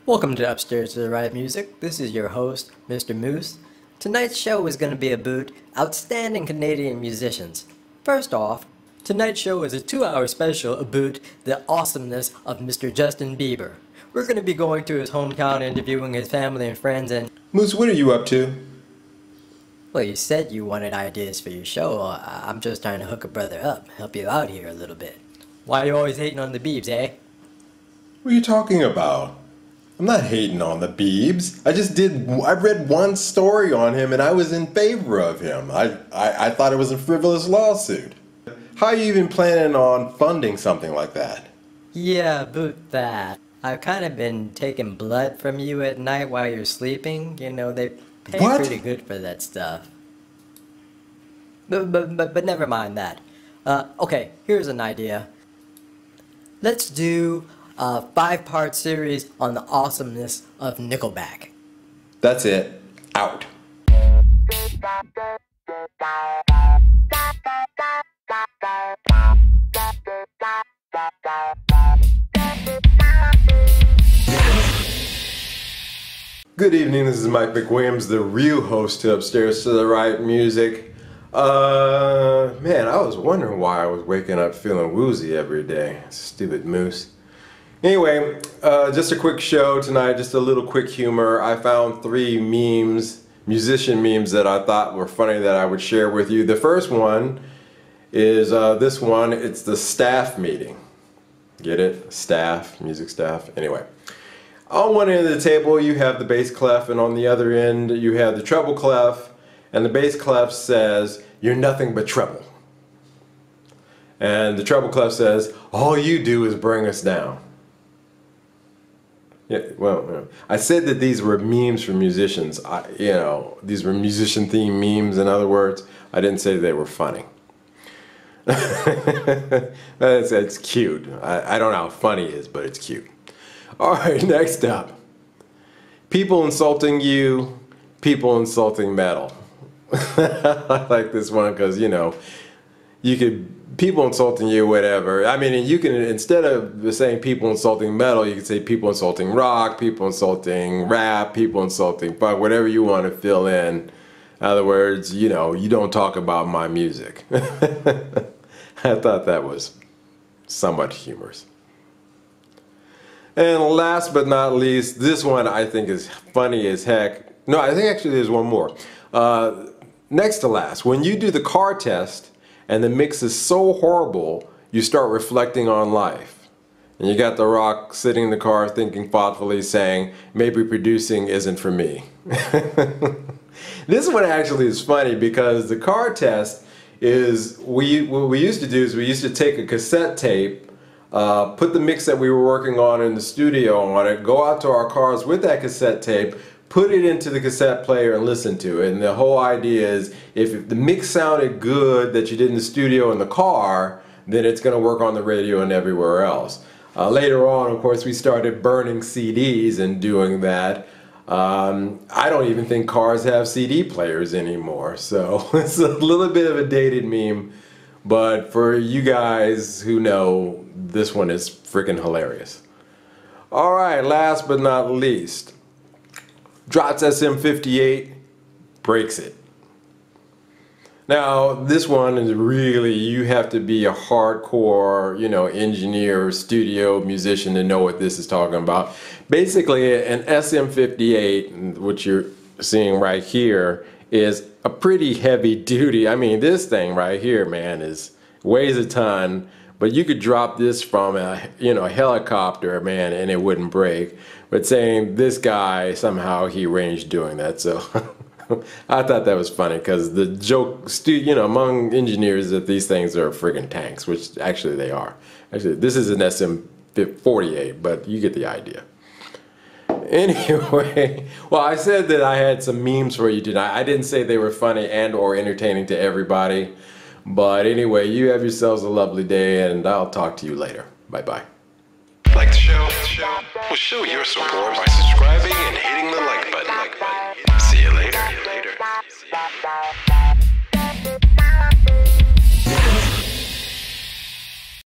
Welcome to Upstairs to the Right Music. This is your host, Mr. Moose. Tonight's show is going to be about outstanding Canadian musicians. First off, tonight's show is a 2-hour special about the awesomeness of Mr. Justin Bieber. We're going to be going to his hometown, interviewing his family and friends, and... Moose, what are you up to? Well, you said you wanted ideas for your show. I'm just trying to hook a brother up, help you out here a little bit. Why are you always hating on the Biebs, eh? What are you talking about? I'm not hating on the Biebs. I read one story on him and I was in favor of him. I thought it was a frivolous lawsuit. How are you even planning on funding something like that? Yeah, about that. I've kind of been taking blood from you at night while you're sleeping. You know, they pay pretty good for that stuff. But never mind that. Okay, here's an idea. Let's do a 5-part series on the awesomeness of Nickelback. That's it. Out. Good evening, this is Mike McWilliams, the real host to Upstairs to the Right Music. Man, I was wondering why I was waking up feeling woozy every day. Stupid moose. Anyway, just a quick show tonight, just a little quick humor. I found 3 memes, musician memes that I thought were funny that I would share with you. The first one is this one. It's the staff meeting. Get it? Staff, music staff. Anyway. On one end of the table you have the bass clef, and on the other end you have the treble clef, and the bass clef says, "You're nothing but treble." And the treble clef says, "All you do is bring us down." Yeah, well, I said that these were memes for musicians. These were musician themed memes, in other words. I didn't say they were funny. It's cute. I don't know how funny it is, but it's cute. Alright, next up. People insulting you, people insulting metal. I like this one because, people insulting you, whatever. I mean, you can, instead of saying people insulting metal, you can say people insulting rock, people insulting rap, people insulting funk, whatever you want to fill in. In other words, you don't talk about my music. I thought that was somewhat humorous. And last but not least, this one I think is funny as heck. No, I think actually there's one more. Next to last, when you do the car test and the mix is so horrible, you start reflecting on life. And you got The Rock sitting in the car thinking thoughtfully, saying, "Maybe producing isn't for me." This one actually is funny because the car test is, what we used to do is we used to take a cassette tape, put the mix that we were working on in the studio on it, go out to our cars with that cassette tape, put it into the cassette player and listen to it. And the whole idea is if the mix sounded good that you did in the studio in the car, then it's going to work on the radio and everywhere else. Later on, of course, we started burning CDs and doing that. I don't even think cars have CD players anymore, so it's a little bit of a dated meme. But for you guys who know, this one is freaking hilarious. Alright, last but not least. Drops SM58, breaks it. Now, this one is really, you have to be a hardcore, engineer, studio musician to know what this is talking about. Basically, an SM58, which you're seeing right here, is a pretty heavy duty. I mean, this thing right here, man, weighs a ton, but you could drop this from a helicopter, man, and it wouldn't break. But saying this guy, somehow he arranged doing that, so I thought that was funny because the joke, among engineers, that these things are friggin' tanks, which actually they are. Actually, this is an SM48, but you get the idea. Anyway, well, I said that I had some memes for you tonight. I didn't say they were funny and or entertaining to everybody. But anyway, you have yourselves a lovely day, and I'll talk to you later. Bye-bye. Like the show? Well, show your support by subscribing and hitting the like button. See you later.